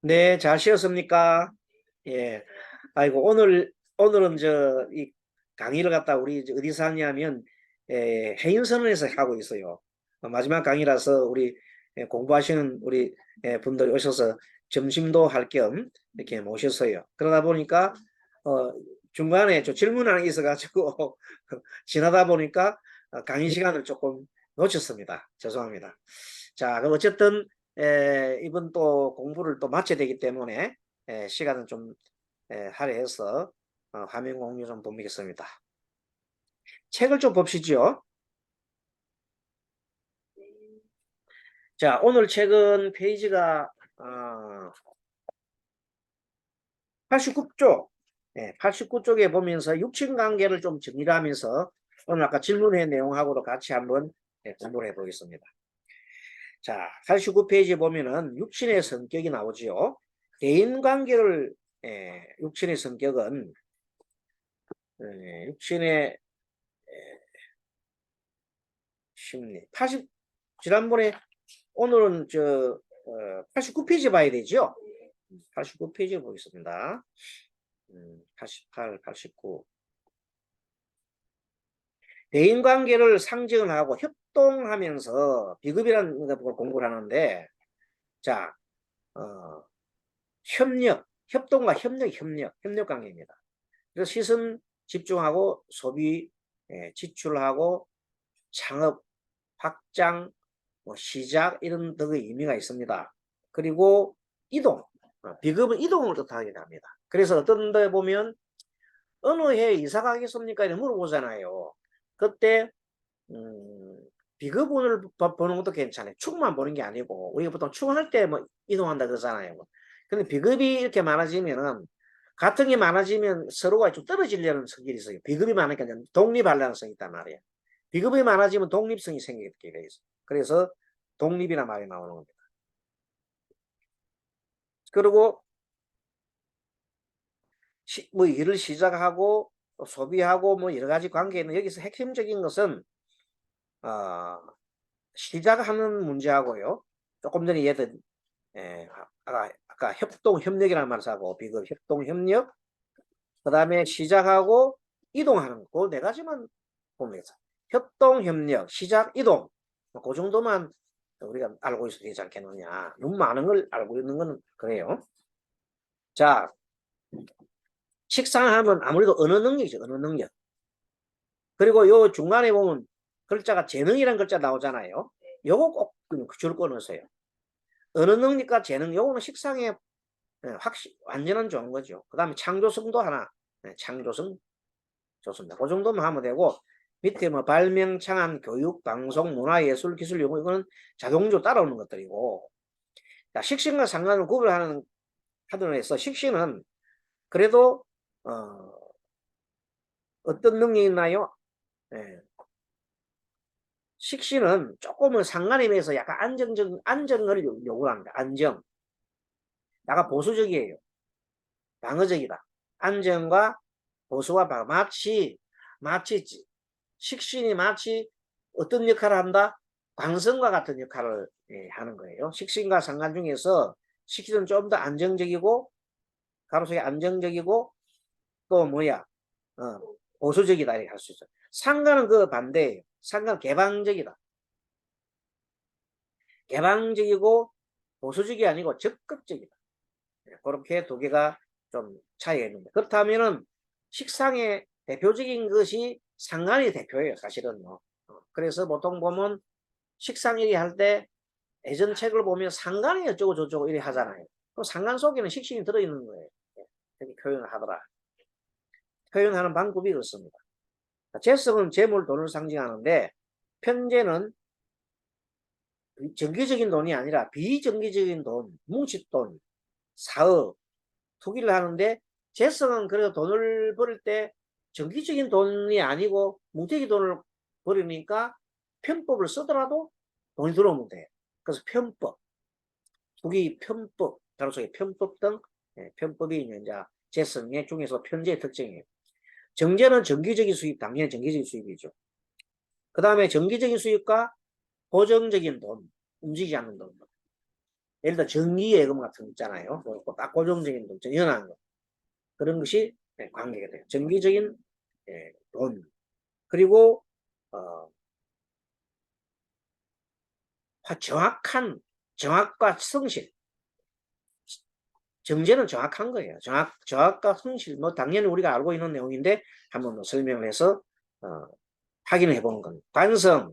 네, 잘 쉬었습니까? 예. 아이고, 오늘은 이 강의를 갖다 우리 어디서 하냐면, 해인선원에서 하고 있어요. 마지막 강의라서 우리 공부하시는 우리 분들이 오셔서 점심도 할 겸 이렇게 모셨어요. 그러다 보니까, 어, 중간에 좀 질문 하나 있어가지고, 지나다 보니까 강의 시간을 조금 놓쳤습니다. 죄송합니다. 자, 그럼 어쨌든, 이번 또 공부를 또 마쳐야 되기 때문에 시간은 좀 할애해서 화면 공유 좀 보겠습니다. 책을 좀 봅시죠. 자, 오늘 책은 페이지가 89쪽, 89쪽에 보면서 육친관계를 좀 정리를 하면서 오늘 아까 질문의 내용하고도 같이 한번 공부를 해보겠습니다. 자, 89페이지 보면은 육친의 성격이 나오지요. 대인관계를 육친의 성격은 육친의 심리 80 지난번에 오늘은 89페이지 봐야 되죠. 89페이지 보겠습니다. 88, 89 대인관계를 상정하고 협동하면서 비급이라는 걸 공부를 하는데 자 협동과 협력 관계입니다. 그래서 시선 집중하고 소비 지출하고 창업 확장 시작 이런 등의 의미가 있습니다. 그리고 이동 비급은 이동을 뜻하게 됩니다. 그래서 어떤 데 보면 어느 해 이사 가겠습니까? 이렇게 물어보잖아요. 그때 비급운을 보는 것도 괜찮아요. 축만 보는 게 아니고 우리가 보통 축할 때 뭐 이동한다 그러잖아요. 근데 비급이 이렇게 많아지면은 같은 게 많아지면 서로가 좀 떨어지려는 성질이 있어요. 비급이 많으니까 독립하려는 성이 있단 말이에요. 비급이 많아지면 독립성이 생기게 돼 있어요. 그래서 독립이란 말이 나오는 겁니다. 그리고 뭐 일을 시작하고 소비하고 뭐 여러 가지 관계는 여기서 핵심적인 것은 시작하는 문제하고요. 조금 전에 얘들 아까 협동 협력이라는 말을 하고 비급 협동 협력 그 다음에 시작하고 이동하는 거 네 가지만 보면 협동 협력 시작 이동 그 정도만 우리가 알고 있어도 되지 않겠느냐. 너무 많은 걸 알고 있는 건 그래요. 자, 식상하면 아무래도 언어 능력이죠. 언어 능력. 그리고 요 중간에 보면 글자가 재능이라는 글자 나오잖아요. 요거 꼭 줄 꺼놓으세요. 언어 능력과 재능 요거는 식상에 완전한 좋은 거죠. 그 다음에 창조성도 하나 창조성 좋습니다. 그 정도만 하면 되고 밑에 뭐 발명, 창안, 교육, 방송, 문화, 예술, 기술, 연구 이거는 자동적으로 따라오는 것들이고 자, 식신과 상관을 구별하는 하도록 해서 식신은 그래도 어떤 능력이 있나요? 예. 식신은 조금은 상관에 비해서 약간 안정을 요구합니다. 안정. 약간 보수적이에요. 방어적이다. 안정과 보수와 방어. 마치 식신이 마치 어떤 역할을 한다? 광선과 같은 역할을 하는 거예요. 식신과 상관 중에서 식신은 좀 더 안정적이고 가로속에 안정적이고 또 뭐야 보수적이다 이렇게 할 수 있어요. 상관은 그 반대예요. 상관 개방적이다. 개방적이고 보수적이 아니고 적극적이다. 그렇게 두 개가 좀 차이가 있는데 그렇다면은 식상의 대표적인 것이 상관이 대표예요. 사실은 뭐. 그래서 보통 보면 식상 얘기할 때 예전 책을 보면 상관이 어쩌고 저쩌고 이래 하잖아요. 그 상관 속에는 식신이 들어있는 거예요. 이렇게 표현을 하더라. 표현하는 방법이 그렇습니다. 재성은 재물, 돈을 상징하는데 편재는 정기적인 돈이 아니라 비정기적인 돈, 뭉칫돈, 사업, 투기를 하는데 재성은 그래도 돈을 벌을 때 정기적인 돈이 아니고 뭉태기 돈을 벌으니까 편법을 쓰더라도 돈이 들어오면 돼. 그래서 편법, 투기 편법, 가로속에 편법 등 편법이 이제 재성의 중에서 편재의 특징이에요. 정제는 정기적인 수입, 당연히 정기적인 수입이죠. 그 다음에 정기적인 수입과 고정적인 돈, 움직이지 않는 돈. 예를 들어 정기예금 같은 거 있잖아요. 딱 고정적인 돈, 연한 거. 그런 것이 관계가 돼요. 정기적인 돈. 그리고 정확과 성실. 정제는 정확한 거예요. 정확과 성실. 뭐 당연히 우리가 알고 있는 내용인데 한번 설명을 해서 확인해 보는 겁니다. 관성.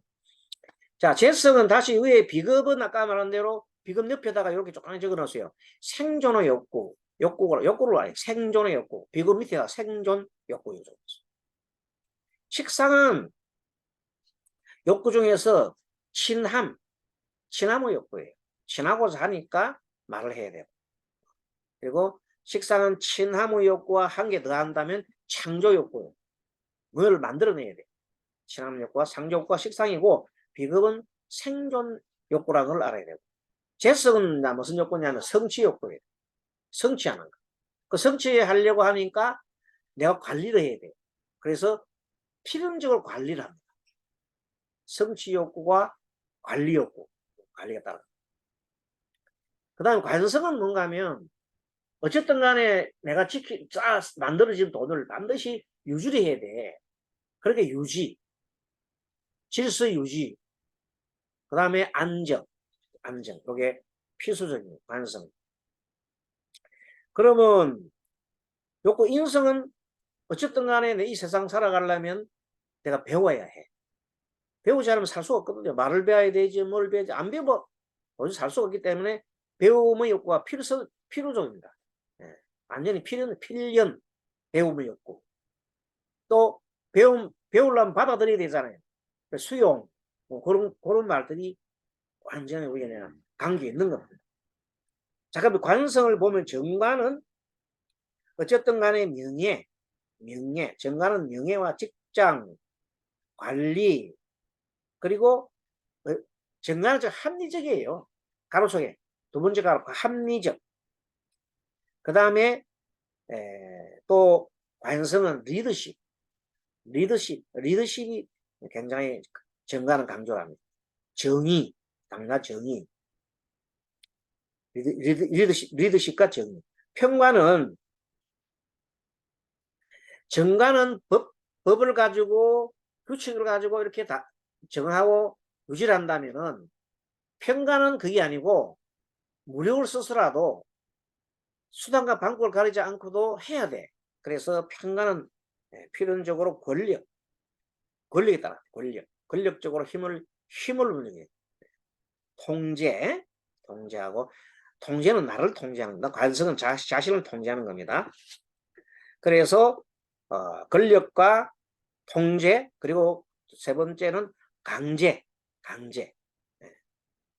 자, 재성은 다시 위에 비겁은 아까 말한 대로 비겁 옆에다가 이렇게 조금 적어 놓으세요. 생존의 욕구. 욕구를 아니 생존의 욕구. 비겁 밑에다 생존 욕구 요소. 식상은 욕구 중에서 친함의 욕구예요. 친하고자 하니까 말을 해야 돼요. 그리고 식상은 친함의 욕구와 한 개 더 한다면 창조 욕구예요. 뭘 만들어내야 돼요. 친함 욕구와 창조 욕구가 식상이고 비겁은 생존 욕구라는 걸 알아야 돼요. 재성은 무슨 욕구냐면 성취 욕구예요. 성취하는 거. 그 성취하려고 하니까 내가 관리를 해야 돼요. 그래서 필연적으로 관리를 합니다. 성취 욕구와 관리 욕구. 관리가 따라. 그 다음에 관성은 뭔가 하면 어쨌든 간에 내가 만들어진 돈을 반드시 유지를 해야 돼. 그렇게 유지, 질서 유지, 그 다음에 안정. 이게 필수적인 관성. 그러면 요거 인성은 어쨌든 간에 내 이 세상 살아가려면 내가 배워야 해. 배우지 않으면 살 수가 없거든요. 말을 배워야 되지, 뭘 배워야지. 안 배워 도저히 살 수가 없기 때문에 배움의 욕구가 필요적입니다. 예. 완전히 필연, 배움의 욕구. 또 배우려면 받아들여야 되잖아요. 수용, 뭐 그런 말들이 완전히 우리가 관계 있는 겁니다. 자, 그럼 관성을 보면 정관은 어쨌든 간에 명예, 정관은 명예와 직장, 관리, 그리고 정관은 좀 합리적이에요. 가로 속에 두 번째 가로 합리적. 그 다음에 또 관성은 리더십이 굉장히 정관은 강조를 합니다. 정의, 당과 정의, 리더십과 정의. 평관은 정관은 법을 가지고 규칙을 가지고 이렇게 다 정하고 유지를 한다면은 평관은 그게 아니고 무력을 써서라도 수단과 방법을 가리지 않고도 해야 돼. 그래서 평관은 필연적으로 권력에 따라 권력적으로 힘을 운영해. 통제하고 통제는 나를 통제하는 거. 관성은 자신을 통제하는 겁니다. 그래서 권력과 통제, 그리고 세 번째는 강제.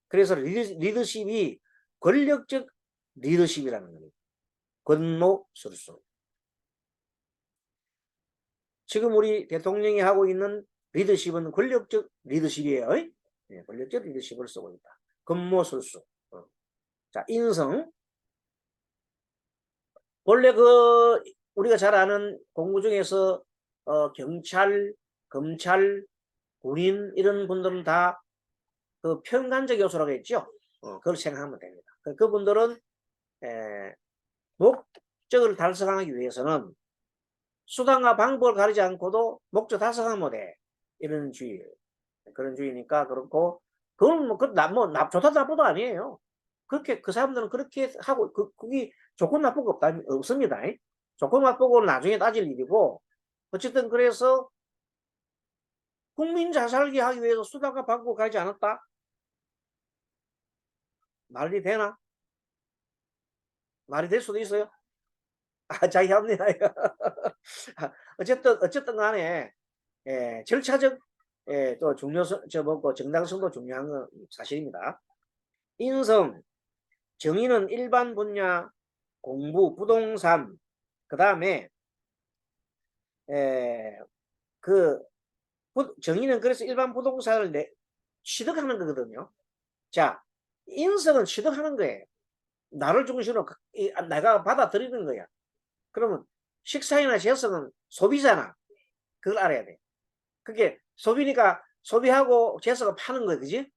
그래서 리더십이 권력적 리더십이라는 겁니다. 권모술수. 지금 우리 대통령이 하고 있는 리더십은 권력적 리더십이에요. 네, 권력적 리더십을 쓰고 있다. 권모술수. 자, 인성. 원래 우리가 잘 아는 공부 중에서 경찰, 검찰, 군인 이런 분들은 다 그 평관적 요소라고 했죠. 그걸 생각하면 됩니다. 그분들은 목적을 달성하기 위해서는 수단과 방법을 가리지 않고도 목적 달성하면 돼. 이런 주의예요. 그런 주의니까 그렇고 그건 좋다 나쁘다 아니에요. 그렇게 그 사람들은 그렇게 하고 그게 좋고 나쁘고 없습니다. 좋고 나쁘고는 나중에 따질 일이고 어쨌든 그래서 국민 잘 살게 하기 위해서 수단과 방법을 가리지 않았다. 말이 되나? 말이 될 수도 있어요. 자기 합니다. 어쨌든 간에 절차적 또 정당성도 중요한 건 사실입니다. 인성, 정의는 일반 분야, 공부, 부동산, 그 다음에 정의는 그래서 일반 부동산을 취득하는 거거든요. 자, 인성은 취득하는 거예요. 나를 중심으로 내가 받아들이는 거야. 그러면 식상이나 재성은 소비잖아. 그걸 알아야 돼. 그게 소비니까 소비하고 재성은 파는 거야. 그지?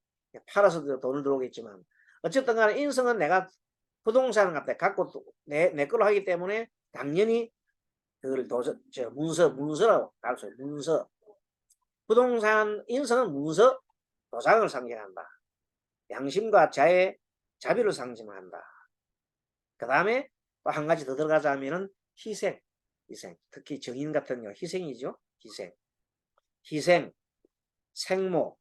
팔아서 돈을 들어오겠지만 어쨌든 간에 인성은 내가 부동산을 갖다 갖고 내 걸로 하기 때문에 당연히 그걸 문서라고 할 수 있어요. 문서. 부동산 인성은 문서 도장을 상징한다. 양심과 자비를 상징한다. 그 다음에 또 한 가지 더 들어가자면은 희생. 특히 정인 같은 경우 희생이죠. 희생, 생모.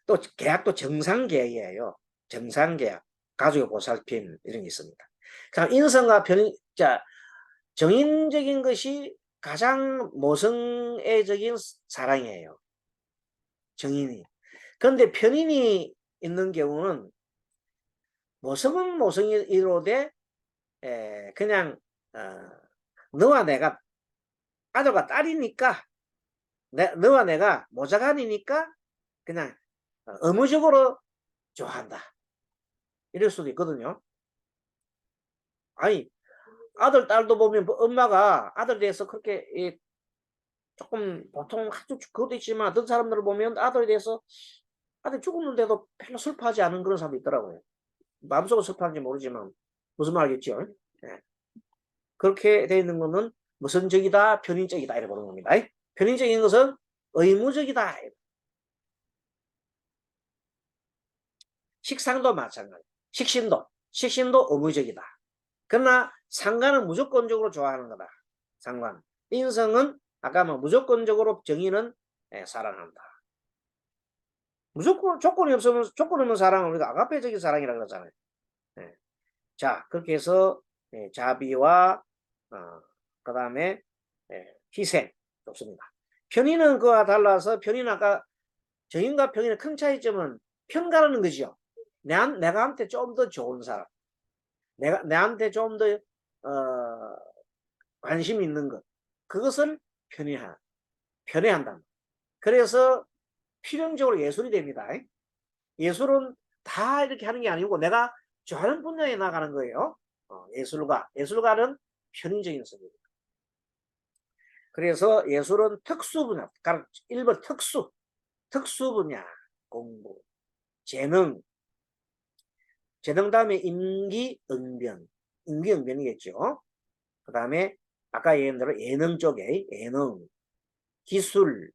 또 계약도 정상계약이에요. 정상계약. 가족의 보살핌 이런 게 있습니다. 그럼 인성과 정인적인 것이 가장 모성애적인 사랑이에요. 정인이. 그런데 편인이 있는 경우는 모성은 모성이로되 그냥 너와 내가 아들과 딸이니까 너와 내가 모자간이니까 그냥 의무적으로 좋아한다. 이럴 수도 있거든요. 아니 아들 딸도 보면 엄마가 아들 대해서 그렇게 조금 보통 그것도 있지만 어떤 사람들을 보면 아들에 대해서 아들 죽었는데도 별로 슬퍼하지 않은 그런 사람도 있더라고요. 마음속으로 슬퍼하는지 모르지만 무슨 말이겠죠. 네. 그렇게 되어 있는 것은 무선적이다, 편인적이다 이렇게 보는 겁니다. 편인적인 것은 의무적이다. 식상도 마찬가지. 식신도 의무적이다. 그러나 상관은 무조건적으로 좋아하는 거다. 상관. 인성은 아까 무조건적으로 정의는 사랑한다. 무조건 조건이 없는 사랑은 우리가 아가페적인 사랑이라고 그러잖아요. 네. 자, 그렇게 해서 자비와 그 다음에 희생 좋습니다. 편인은 그와 달라서 편인은 아까 정인과 편인의 큰 차이점은 편가르는 거죠. 내가한테 좀 더 좋은 사람, 내한테 좀 더 관심 있는 것, 그것을 편애한다. 그래서 필연적으로 예술이 됩니다. 예술은 다 이렇게 하는 게 아니고 내가 좋아하는 분야에 나가는 거예요. 예술가는 편인적인 성입니다. 그래서 예술은 특수 분야, 1번 특수 분야 공부, 재능 다음에 임기응변이겠죠. 그 다음에 아까 얘기한 대로 예능 쪽에 예능, 기술.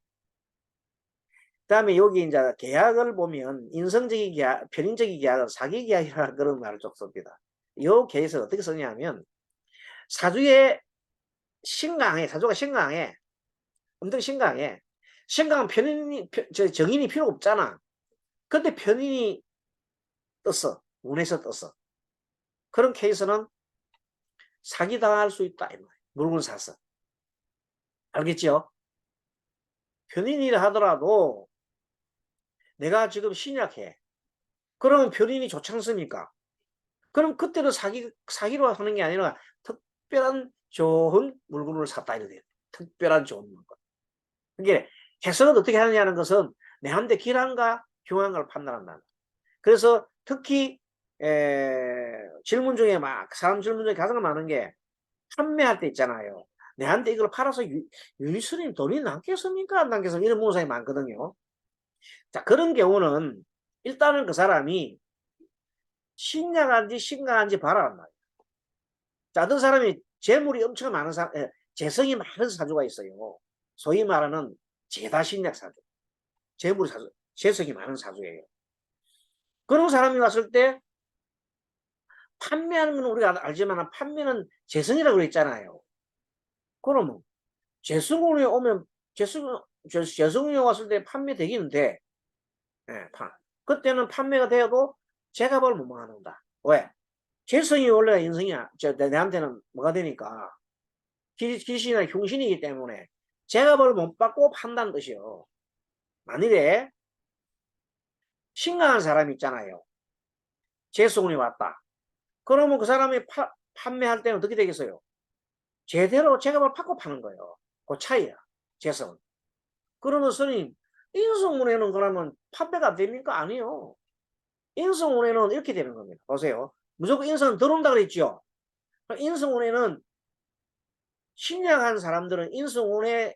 그 다음에 여기 이제 계약을 보면 인성적인 계약, 편인적인 계약은 사기 계약이라는 그런 말을 좀 씁니다. 이 케이스를 어떻게 쓰냐면 사주가 신강해. 엄청 신강해. 신강은 정인이 필요 없잖아. 근데 편인이 떴어. 운에서 떴어. 그런 케이스는 사기당할 수 있다. 물건 사서. 알겠죠? 편인이라 하더라도 내가 지금 신약해. 그러면 편인이 좋지 않습니까? 그럼 그때는 사기로 하는 게 아니라 특별한 좋은 물건을 샀다. 이래야 돼요. 특별한 좋은 물건. 이게 해석은 어떻게 하느냐는 것은 내한테 길한가 흉한가를 판단한다. 그래서 특히 질문 중에 사람 질문 중에 가장 많은 게 판매할 때 있잖아요. 내한테 이걸 팔아서 유니스님 돈이 남겠습니까? 안 남겠습니까? 이런 문상이 많거든요. 자, 그런 경우는 일단은 그 사람이 신약한지 신강한지 봐라란 말이에요. 자, 어떤 사람이 재물이 엄청 많은 재성이 많은 사주가 있어요. 소위 말하는 재다신약 사주. 재성이 많은 사주예요. 그런 사람이 왔을 때 판매하는 건 우리가 알지만 판매는 재성이라고 그랬잖아요. 그러면 재성운이 오면 재성운이 왔을 때 판매되기는데 그때는 판매가 되어도 제값을 못 먹는다. 왜? 재성이 원래 인성이야. 내한테는 뭐가 되니까 귀신이나 흉신이기 때문에 제값을 못 받고 판다는 뜻이요. 만일에 신강한 사람이 있잖아요. 재성운이 왔다. 그러면 그 사람이 판매할 때는 어떻게 되겠어요? 제대로 제값을 받고 파는 거예요. 그 차이야. 재성. 그러면 스님, 인성운에는 그러면 판매가 됩니까? 아니요. 인성운에는 이렇게 되는 겁니다. 보세요. 무조건 인성은 들어온다 그랬죠. 인성운에는 신약한 사람들은 인성운에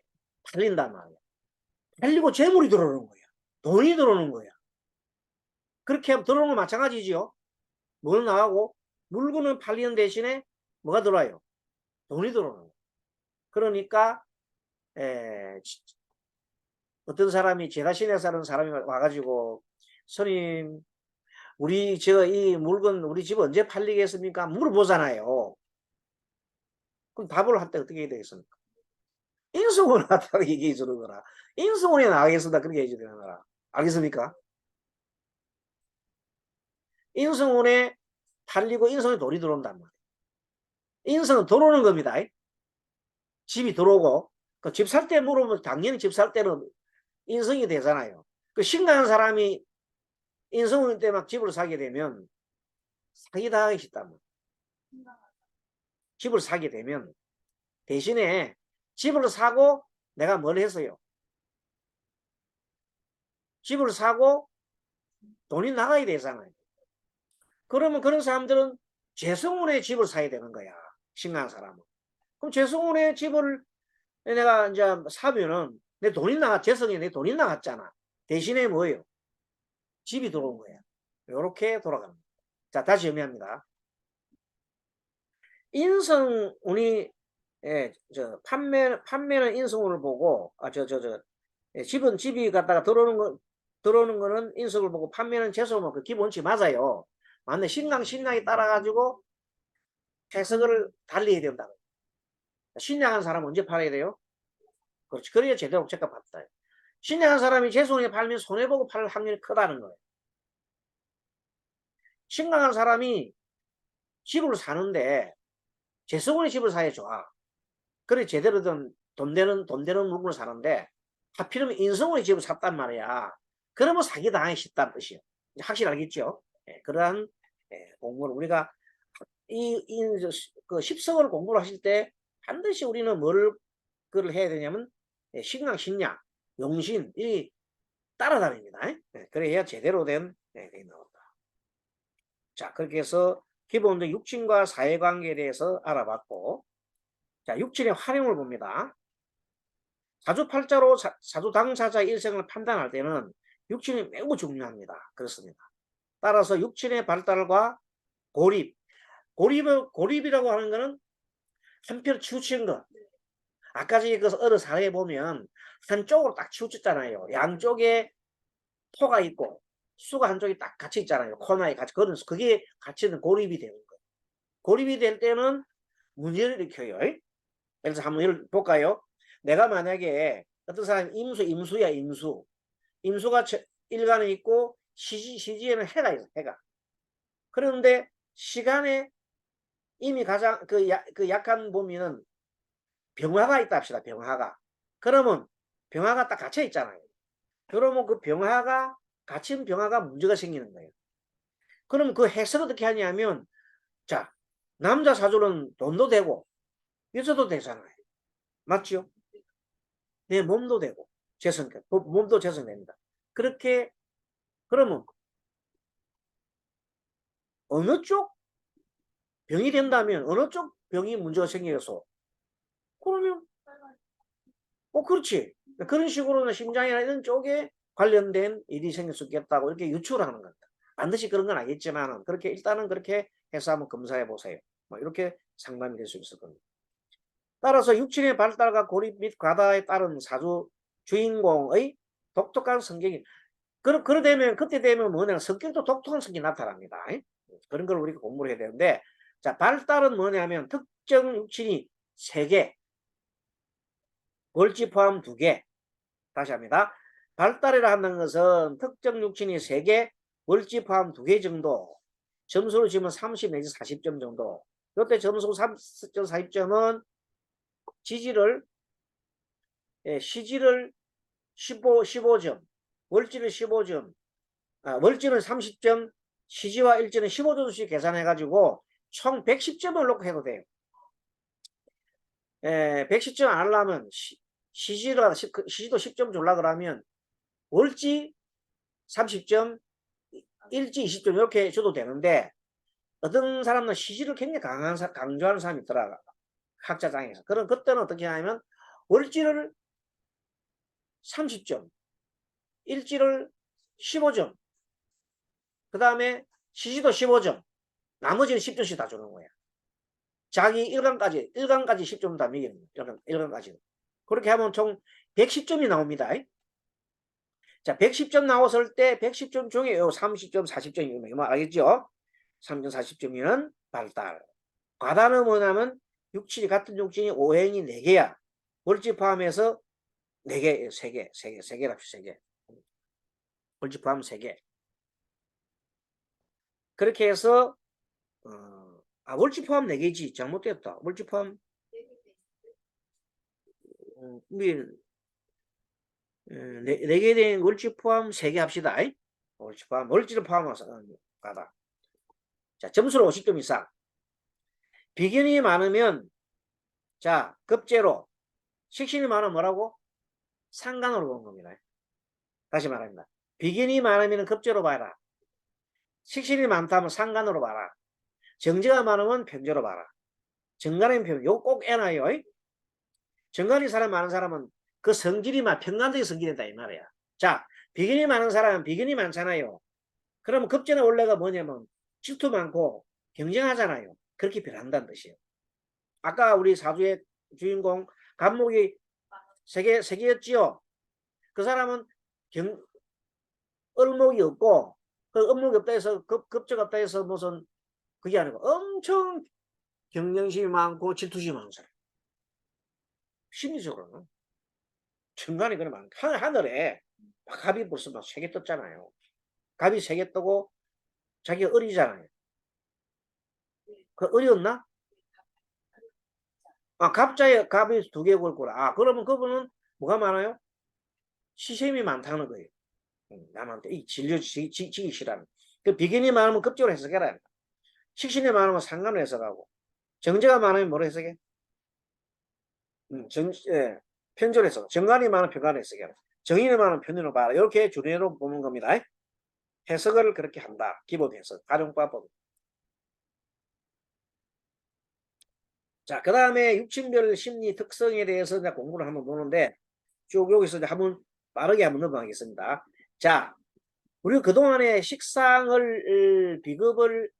팔린단 말이야. 팔리고 재물이 들어오는 거야. 돈이 들어오는 거야. 그렇게 하면 들어오는 건 마찬가지죠. 뭘 나가고 물건을 팔리는 대신에 뭐가 들어와요? 돈이 들어오는 거예요. 그러니까 어떤 사람이 제가 시내 사는 사람이 와가지고 스님 우리 저 이 물건 우리 집 언제 팔리겠습니까? 물어보잖아요. 그럼 답을 할 때 어떻게 해야 되겠습니까? 인수분해 하다고 얘기해 주는 거라. 인수분해 나가겠습니다. 그렇게 해줘야 되는 거라. 알겠습니까? 인수분해 팔리고 인수분해 돈이 들어온단 말이에요. 인수는 들어오는 겁니다. 집이 들어오고 그 집 살 때 물으면 당연히 집 살 때는 인성이 되잖아요. 그 신강한 사람이 인성운행 때 막 집을 사게 되면 사기당하기 쉽단 말이에요. 집을 사게 되면 대신에 집을 사고 내가 뭘 했어요? 집을 사고 돈이 나가야 되잖아요. 그러면 그런 사람들은 재성운의 집을 사야 되는 거야. 신강한 사람은. 그럼 재성운의 집을 내가 이제 사면은 내 돈이 재성에 내 돈이 나갔잖아. 대신에 뭐예요? 집이 들어온 거야. 이렇게 돌아갑니다. 자, 다시 정리합니다. 인성운이 판매는 인성운을 보고 집은 집이 갖다가 들어오는 거는 인성을 보고 판매는 재성을 그 기본치 맞아요. 맞네. 신랑에 따라 가지고 해석을 달리 해야 된다. 신량한 사람은 언제 팔아야 돼요? 그렇지. 그래야 제대로 적합합니다. 신량한 사람이 재성에 팔면 손해보고 팔 확률이 크다는 거예요. 신강한 사람이 집을 사는데 재성운의 집을 사야 좋아. 그래 제대로 된 돈 되는 물건을 사는데 하필이면 인성운의 집을 샀단 말이야. 그러면 사기당하기 쉽다는 뜻이에요. 확실히 알겠죠? 그러한 공부를 우리가 그 십성을 공부를 하실 때 반드시 우리는 그걸 해야 되냐면 신강, 신약, 용신 이 따라다닙니다. 그래야 제대로 된 나온다. 자, 그렇게 해서 기본적인 육친과 사회관계에 대해서 알아봤고, 자, 육친의 활용을 봅니다. 사주팔자로 사주 당사자의 일생을 판단할 때는 육친이 매우 중요합니다. 그렇습니다. 따라서 육친의 발달과 고립이라고 하는 것은 한편 치우치는 것. 아까 전에 그 어느 사례에 보면 한쪽으로 딱 치우쳤잖아요. 양쪽에 토가 있고 수가 한쪽이 딱 같이 있잖아요. 코너에 같이. 그게 같이는 고립이 되는 거예요. 고립이 될 때는 문제를 일으켜요. 예를 들어서 한번 볼까요? 내가 만약에 어떤 사람이 임수야, 임수. 임수가 일간에 있고 시지에는 해가 있어, 해가. 그런데 시간에 이미 가장 그 약한 범위는 병화가 있다 합시다. 병화가. 그러면 병화가 딱 갇혀 있잖아요. 그러면 그 병화가 갇힌 병화가 문제가 생기는 거예요. 그럼 그 해석을 어떻게 하냐면 자, 남자 사주는 돈도 되고 여자도 되잖아요. 맞죠? 내 몸도 되고 몸도 재성됩니다. 그렇게 그러면 어느 쪽 병이 된다면 어느 쪽 병이 문제가 생겨서 그러면 그렇지. 그런 식으로는 심장이나 이런 쪽에 관련된 일이 생길 수 있겠다고 이렇게 유추를 하는 겁니다. 반드시 그런 건 아니겠지만 그렇게 일단은 그렇게 해서 한번 검사해 보세요. 뭐 이렇게 상담이 될 수 있을 겁니다. 따라서 육친의 발달과 고립 및 과다에 따른 사주 주인공의 독특한 성격이 그러되면 그때 되면 뭐냐 성격도 독특한 성격이 나타납니다. 그런 걸 우리가 공부를 해야 되는데 자 발달은 뭐냐면 특정 육친이 3개 월지 포함 2개 다시 합니다. 발달이라 한다는 것은 특정 육친이 3개 월지 포함 2개 정도 점수를 주면 30 내지 40점 정도 이때 점수 30점 40점은 지지를 시지를 15점 월지를 15점 월지는 30점 시지와 일지는 15점씩 계산해 가지고 총 110점을 놓고 해도 돼요. 110점 안 하려면 시지도 10점 줄라 그러면 월지 30점 일지 20점 이렇게 줘도 되는데 어떤 사람은 시지를 굉장히 강조하는 사람이 있더라. 학자장에서. 그때는 어떻게 하냐면 월지를 30점 일지를 15점 그 다음에 시지도 15점 나머지는 10점씩 다 주는 거야. 자기 1강까지 10점 다 매기는 거야. 1강까지. 그렇게 하면 총 110점이 나옵니다. 자, 110점 나왔을 때 110점 중에 요 30점, 40점이면 뭐 알겠죠? 30점, 40점이면 발달. 과다는 뭐냐면 육친이 같은 육친이 오행이 4개야. 월지 포함해서 4개, 3개랍시다. 3개. 월지 포함 3개. 그렇게 해서 월지 포함 4개지. 잘못됐다. 월지 포함 우리 4개 된 월지 포함 3개 합시다. 월지 포함, 월지를 포함해서 가다. 자, 점수를 50점 이상. 비견이 많으면 자, 급제로. 식신이 많으면 뭐라고? 상간으로 보는 겁니다. 다시 말합니다. 비견이 많으면 급제로 봐라. 식신이 많다면 상간으로 봐라. 정제가 많으면 편제로 봐라. 정간의 편, 요거 꼭 해놔요. 정간이 사람 많은 사람은 그 성질이 막 평간적인 성질이다 이 말이야. 자, 비견이 많은 사람은 비견이 많잖아요. 그러면 급제는 원래가 뭐냐면 질투 많고 경쟁하잖아요. 그렇게 변한다는 뜻이에요. 아까 우리 사주의 주인공 간목이 세 개였지요. 그 사람은 을목이 없고 그 을목이 없다 해서 급제가 없다 해서 무슨 그게 아니고 엄청 경쟁심이 많고 질투심이 많은 사람. 심리적으로는 중간에 그러면 하늘에 갑이 벌써 막 3개 떴잖아요. 갑이 3개 뜨고 자기가 을이잖아요. 그 을이었나? 갑자에 갑이 2개 걸거라. 그러면 그분은 뭐가 많아요? 시샘이 많다는 거예요. 남한테 이 지기 싫어하는. 그 비견이 많으면 급적으로 해석해라. 식신이 많으면 상관을 해석하고 정제가 많으면 뭐로 해석해? 편제로 해석. 정관이 많으면 편관을 해석해라. 정인이 많으면 편인으로 봐라. 이렇게 주례로 보는 겁니다. 해석을 그렇게 한다. 기본 해석. 가정법은. 자, 그 다음에 육친별 심리 특성에 대해서 이제 공부를 한번 보는데 쭉 여기서 이제 한번 빠르게 한번 넘어가겠습니다. 자, 우리 그동안에 식상을 비급을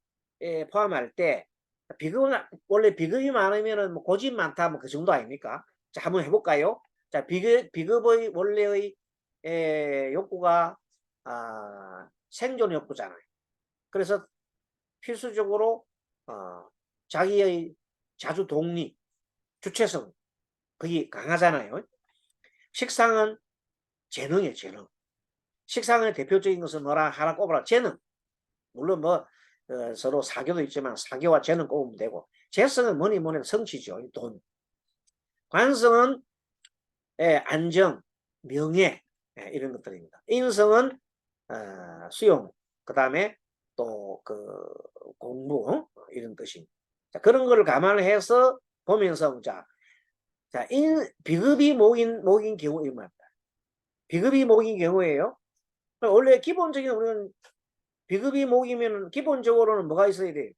포함할 때 비급은 원래 비급이 많으면은 뭐 고집 많다 뭐 그 정도 아닙니까? 자, 한번 해볼까요? 자, 비급의 원래의 욕구가 생존 욕구잖아요. 그래서 필수적으로 자기의 자주 독립, 주체성 그게 강하잖아요. 식상은 재능이에요, 재능. 식상의 대표적인 것은 뭐라 하나 꼽아라. 재능. 물론 뭐 서로 사교도 있지만 사교와 재능 꼽으면 되고 재성은 뭐니 뭐니 성취죠. 돈. 관성은 안정, 명예 이런 것들입니다. 인성은 수용, 그 다음에 또 그 공부 이런 뜻입니다. 자, 그런 거를 감안해서 보면서 자, 비급이 목인 경우 이거 말입니다. 비급이 목인 경우에요. 원래 기본적인 우리는 비급이 목이면 기본적으로는 뭐가 있어야 돼요?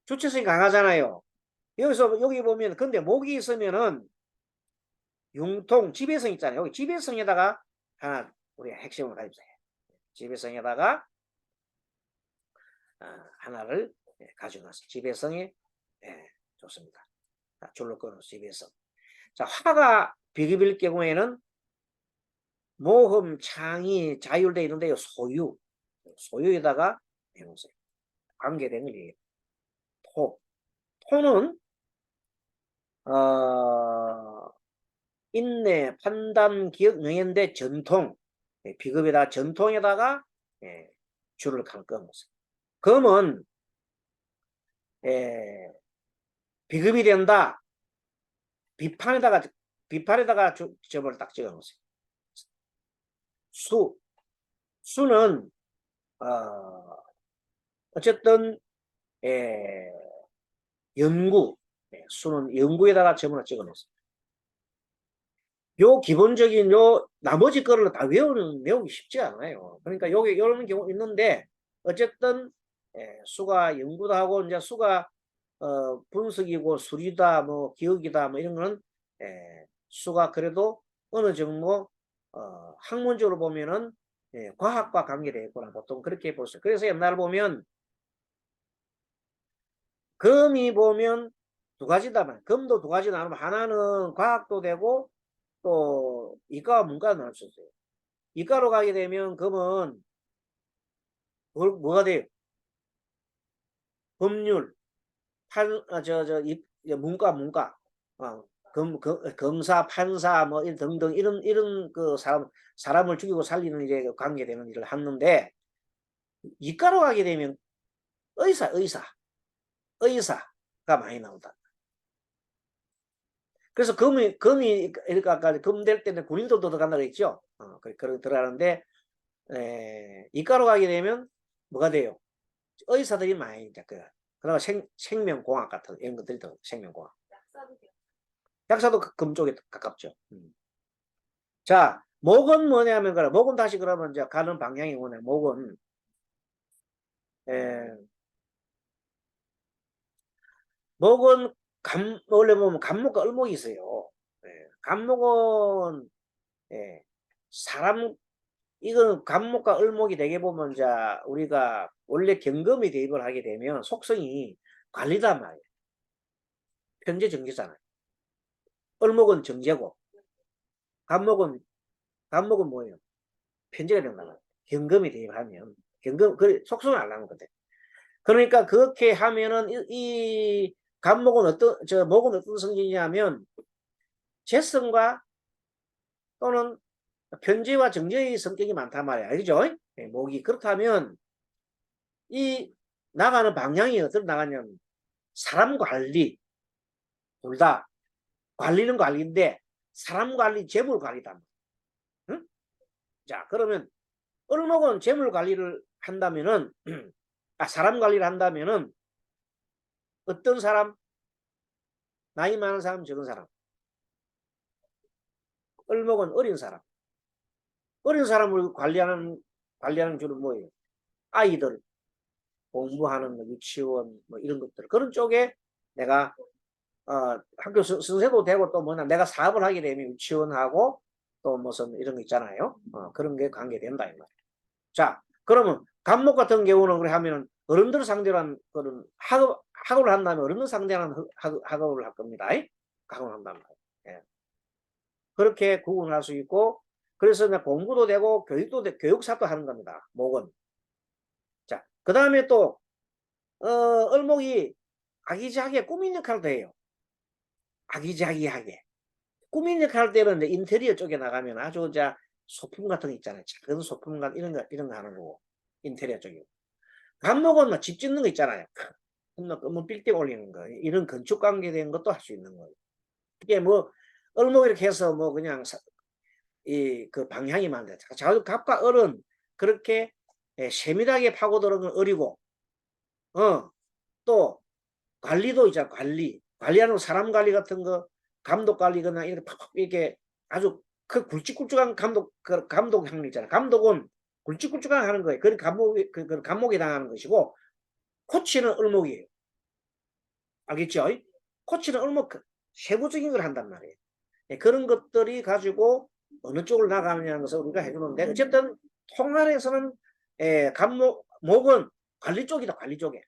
주체성이 강하잖아요. 여기서 여기 보면 근데 목이 있으면은 융통 지배성 있잖아요. 여기 지배성에다가 하나 우리 핵심을 가져보세요. 지배성에다가 하나를 가져놨어요. 지배성이 좋습니다. 줄로 끊어 지배성. 자, 화가 비급일 경우에는 모험, 창의, 자율대 이런데요. 소유에다가 해놓으세요. 관계된 일. 토는 인내, 판단, 기억, 명예인데 전통, 비급에다 전통에다가 줄을 끊으세요. 금은 비급이 된다. 비판에다가 점을 딱 찍어 놓으세요. 수는 어쨌든 연구, 수는 연구에다가 점을 찍어 놓으세요. 요 기본적인 요 나머지 거를 다 외우기 쉽지 않아요. 그러니까 요게 이런 경우 있는데 어쨌든 수가 연구도 하고 이제 수가 분석이고 수리다 뭐 기억이다 뭐 이런 거는 수가 그래도 어느 정도 학문적으로 보면은 과학과 관계되어 있구나 보통 그렇게 볼 수. 그래서 옛날 보면 금이 보면 두 가지다 말. 금도 두 가지 나누면 하나는 과학도 되고 또 이과와 문과가 나눌 수 있어요. 이과로 가게 되면 금은 뭐가 돼요? 법률, 문과, 검사, 판사, 뭐, 등등, 이런 그 사람을 죽이고 살리는 일에 관계되는 일을 하는데, 이과로 가게 되면 의사가 많이 나온다. 그래서 금이, 이렇게 아까 금 될 때는 군인도 들어간다고 했죠. 그런 들어가는데, 이과로 가게 되면 뭐가 돼요? 의사들이 많이 이제 그다음 생명공학 같은 이런 것들이 더 생명공학. 약사도 금 쪽에 가깝죠. 자, 목은 뭐냐면 목은 다시 그러면 이제 가는 방향이 뭐냐? 목은 목은 원래 보면 간목과 을목이 있어요. 간목은 사람 이건 간목과 을목이 되게 보면 이제 우리가 원래 경금이 대입을 하게 되면 속성이 관리단 말이에요. 편재 정제잖아요. 을목은 정제고 간목은 뭐예요? 편제가 된단 말이에요. 경금이 대입하면 경금 속성을 알라는 건데. 그러니까 그렇게 하면은 이 간목은 목은 어떤 성질이냐면 재성과 또는 편재와 정제의 성격이 많단 말이야. 알죠? 목이 그렇다면 이 나가는 방향이 어디로 나가냐면 사람 관리 둘 다 관리는 관리인데 사람 관리, 재물 관리다. 응? 자, 그러면 을목은 재물 관리를 한다면은 사람 관리를 한다면은 어떤 사람? 나이 많은 사람, 적은 사람. 을목은 어린 사람. 어린 사람을 관리하는 주로 뭐예요? 아이들 공부하는 유치원 뭐 이런 것들 그런 쪽에 내가 학교 선생도 되고 또 뭐냐 내가 사업을 하게 되면 유치원하고 또 무슨 이런 거 있잖아요. 그런 게 관계된다 이 말이에요. 자, 그러면 간목 같은 경우는 그래 하면은 어른들 상대로 한 그런 학업을 한다면 어른들 상대로 한 학업을 할 겁니다. 학업을 한다면. 예. 그렇게 구분할 수 있고 그래서 공부도 되고 교육도 교육사도 하는 겁니다. 목은. 자, 그 다음에 또 을목이 아기자기하게 꾸민 역할도 해요. 아기자기하게. 꾸민 역할 때는 이제 인테리어 쪽에 나가면 아주 소품 같은 거 있잖아요. 작은 소품 같은 이런 거 하는 거고. 인테리어 쪽이고. 간목은 뭐 집 짓는 거 있잖아요. 뭐 빌딩 올리는 거. 이런 건축 관계된 것도 할 수 있는 거예요. 이게 뭐 을목 이렇게 해서 뭐 그냥 그 방향이 많은데 갑과 을은 그렇게 세밀하게 파고들은 건 을이고 또 관리도 있잖아. 관리하는 사람 관리 같은 거 감독 관리거나 이렇게 팍팍 이렇게 아주 그 굵직굵직한 감독 향 있잖아. 감독은 굵직굵직한 하는 거예요. 그건 감목이 당하는 것이고 코치는 을목이에요. 알겠죠? 코치는 을목 세부적인 걸 한단 말이에요. 그런 것들이 가지고 어느 쪽으로 나가느냐는 것을 우리가 해주는데 어쨌든 통안에서는 목은 관리 쪽이다. 관리 쪽에.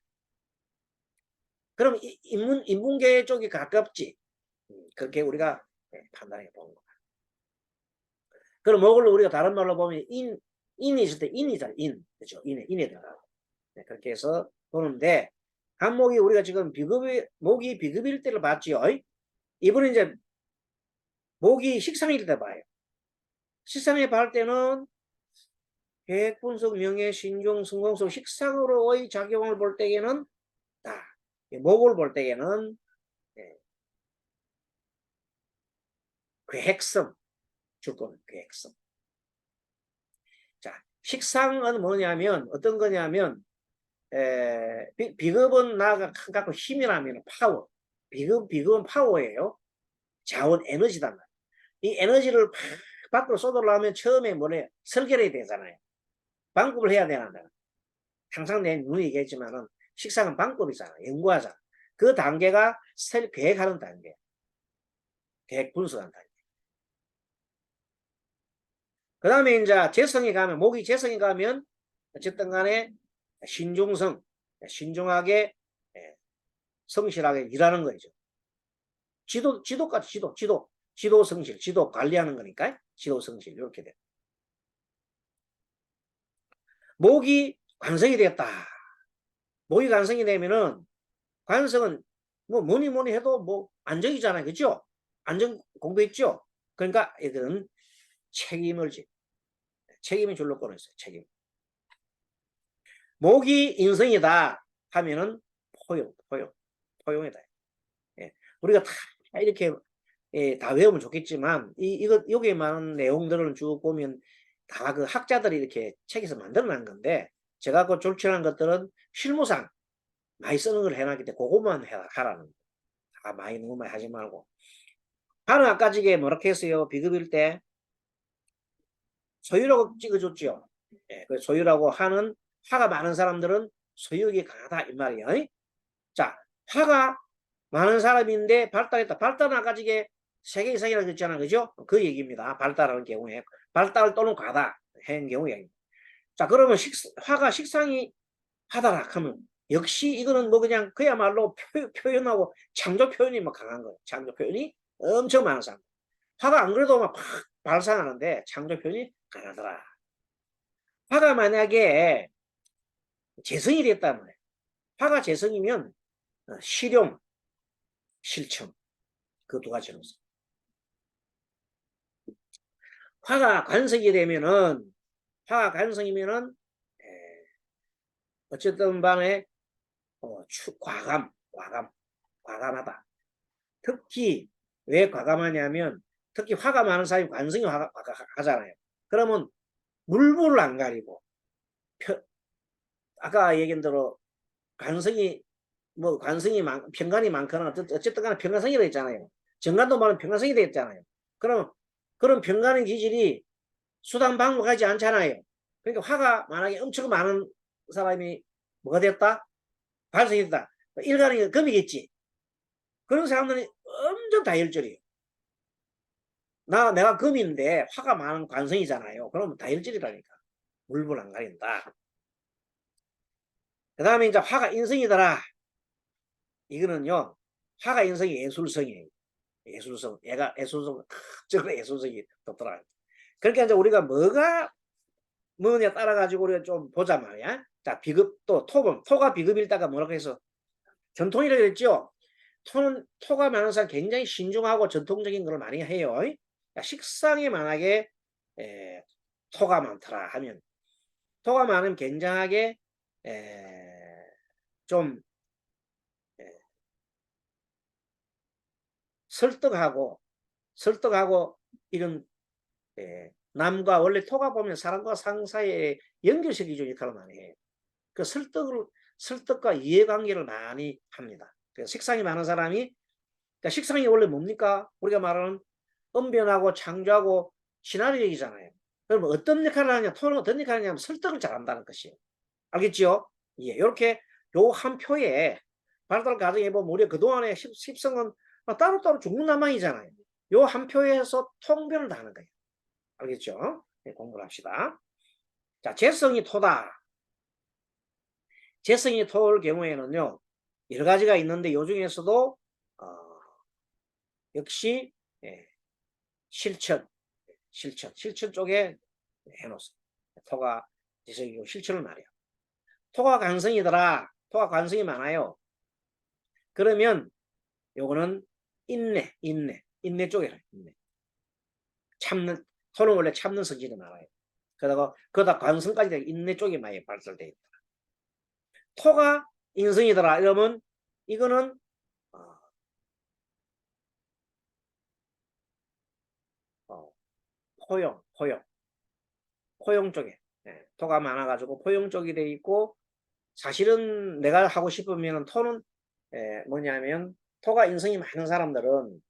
그럼 인문계 쪽이 가깝지. 그렇게 우리가 판단해 보는 거야. 그럼 목을 우리가 다른 말로 보면 인이 있을 때 인이잖아. 그렇죠? 인에 들어가. 그렇게 해서 보는데 간목이 우리가 지금 목이 비급일 때를 봤지요. 이번에 이제 목이 식상일 때 봐요. 식상에 볼 때는 계획, 분석, 명예, 신중, 성공성, 식상으로의 작용을 볼 때에는 목을 볼 때에는 계획성, 주권 계획성. 자, 식상은 뭐냐면 어떤 거냐면 비급은 나가 갖고 힘이라면 파워. 비급은 파워예요. 자원 에너지단 말이에요. 이 에너지를 밖으로 쏟으려면 처음에 뭐래 설계해야 되잖아요. 방법을 해야 되는데 항상 내 눈이 얘기했지만은 식상은 방법이잖아. 연구하자. 그 단계가 계획하는 단계. 계획 분석하는 단계. 그 다음에 이제 재성이 가면 목이 재성이 가면 어쨌든 간에 신중성 신중하게 성실하게 일하는 거죠. 지도까지 지도 성실, 지도 관리하는 거니까 지도 성실 이렇게 돼. 목이 관성이 됐다. 목이 관성이 되면은 관성은 뭐 뭐니 해도 뭐 안정이잖아요. 그죠? 안정 공부했죠? 그러니까 애들은 책임이 줄로 꺼냈어요 책임. 목이 인성이다 하면은 포용이다. 예. 우리가 다 이렇게 다 외우면 좋겠지만 여기에 많은 내용들을 쭉 보면 다 그 학자들이 이렇게 책에서 만들어 놓은 건데 제가 그 졸출한 것들은 실무상 많이 쓰는 걸 해놨기 때문에 그것만 하라는 다 많이 너무 많이 하지 말고. 하는 아까 지게 뭐라 했어요? 비급일 때 소유라고 찍어줬죠. 예, 그 소유라고 하는 화가 많은 사람들은 소유욕이 강하다 이 말이에요. 자, 화가 많은 사람인데 발달했다. 발달은 아까 지게 세계 이상이라고 했잖아, 그죠? 그 얘기입니다. 발달하는 경우에 발달 또는 과다 한 경우에. 자, 그러면 화가 식상이 하다라 하면 역시 이거는 뭐 그냥 그야말로 표현하고 창조 표현이 뭐 강한 거예요. 창조 표현이 엄청 많은 사람. 화가 안 그래도 막 발산하는데 창조 표현이 강하더라. 화가 만약에 재성이 됐단 말이에요. 화가 재성이면 실용, 실천 그 두 가지로. 화가 관성이 되면은 화가 관성이면은 어쨌든 간에 과감하다. 특히 왜 과감하냐면 특히 화가 많은 사람이 관성이 하잖아요. 그러면 물불을 안 가리고 아까 얘기한 대로 관성이 편간이 많거나 어쨌든 간에 편간성이 되어 있잖아요. 정관도 말은 편간성이 되어 있잖아요. 그럼 그런 편간의 기질이 수단방법하지 않잖아요. 그러니까 화가 만약에 엄청 많은 사람이 뭐가 됐다? 발성이 됐다. 일간이 금이겠지. 그런 사람들이 엄청 다혈질이에요. 내가 금인데 화가 많은 관성이잖아요. 그러면 다혈질이라니까. 물불 안 가린다. 그 다음에 이제 화가 인성이더라. 이거는요, 화가 인성이 예술성이에요. 예술성. 저거 예술성이 덥더라. 그러니까 이제 우리가 뭐냐 따라가지고 우리가 좀 보자 말이야. 자, 비급도 토가 비급일다가 뭐라고 해서 전통이라고 했죠. 토가 많은 사람 굉장히 신중하고 전통적인 걸 많이 해요. 식상에 만약에 토가 많더라 하면 토가 많으면 굉장하게 좀 설득하고 이런 남과 원래 토가 보면 사람과 상 사이에 연결시키는 역할을 많이 해요. 그 설득과 이해관계를 많이 합니다. 그래서 식상이 많은 사람이 그러니까 식상이 원래 뭡니까? 우리가 말하는 언변하고 창조하고 시나리오이잖아요. 그러면 어떤 역할을 하냐, 토는 어떤 역할을 하냐면 설득을 잘한다는 것이에요. 알겠죠? 예, 이렇게 요 한 표에 발달 과정에 보면 우리가 그동안의 습성은 따로따로 중구난방이잖아요. 요 한 표에서 통변을 다 하는 거예요. 알겠죠? 네, 공부를 합시다. 자, 재성이 토다. 재성이 토일 경우에는요, 여러 가지가 있는데 요 중에서도 역시 실천 쪽에 해놓습니다. 토가 재성이고 실천을 말해요. 토가 관성이더라. 토가 관성이 많아요. 그러면 요거는 인내 쪽이라. 토는 원래 참는 성질이 많아요. 그러다 관성까지 인내 쪽이 많이 발달되어 있다. 토가 인성이더라 이러면 이거는 포용 쪽에 토가 많아가지고 포용 쪽이 돼 있고 사실은 내가 하고 싶으면 토는 뭐냐면 토가 인성이 많은 사람들은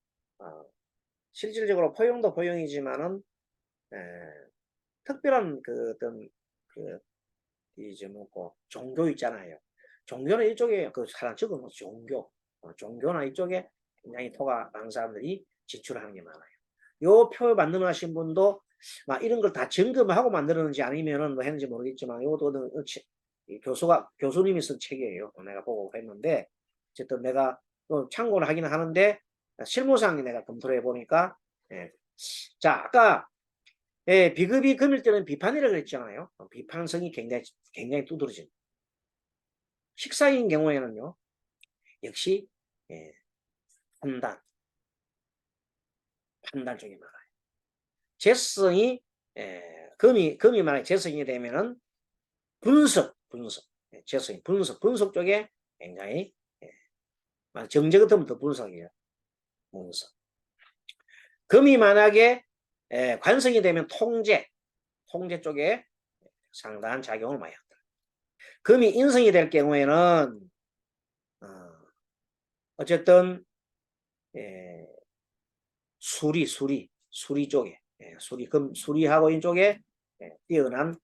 실질적으로 포용도 포용이지만은 특별한 그 어떤 그 이제 뭐고 종교 있잖아요. 종교는 이쪽에 그 사람 적은 종교나 이쪽에 굉장히 토가 많은 사람들이 진출하는 게 많아요. 요 표 만들어하신 분도 막 이런 걸 다 점검하고 만들었는지 아니면은 뭐 했는지 모르겠지만 요것도 교수님이 쓴 책이에요. 내가 보고 했는데 어쨌든 내가 참고를 하기는 하는데 실무상 내가 검토를 해보니까 예. 자, 아까 비급이 금일 때는 비판이라고 그랬잖아요. 비판성이 굉장히 두드러집니다. 식상인 경우에는요, 역시 판단 쪽이 많아요. 재성이 금이 만약 재성이 되면은 분석 재성이 분석 쪽에 굉장히 정제 같으면 더 분석이에요. 분석. 금이 만약에 관성이 되면 통제 쪽에 상당한 작용을 많이 한다. 금이 인성이 될 경우에는 어쨌든 수리 쪽에 수리하고 있는 쪽에 뛰어난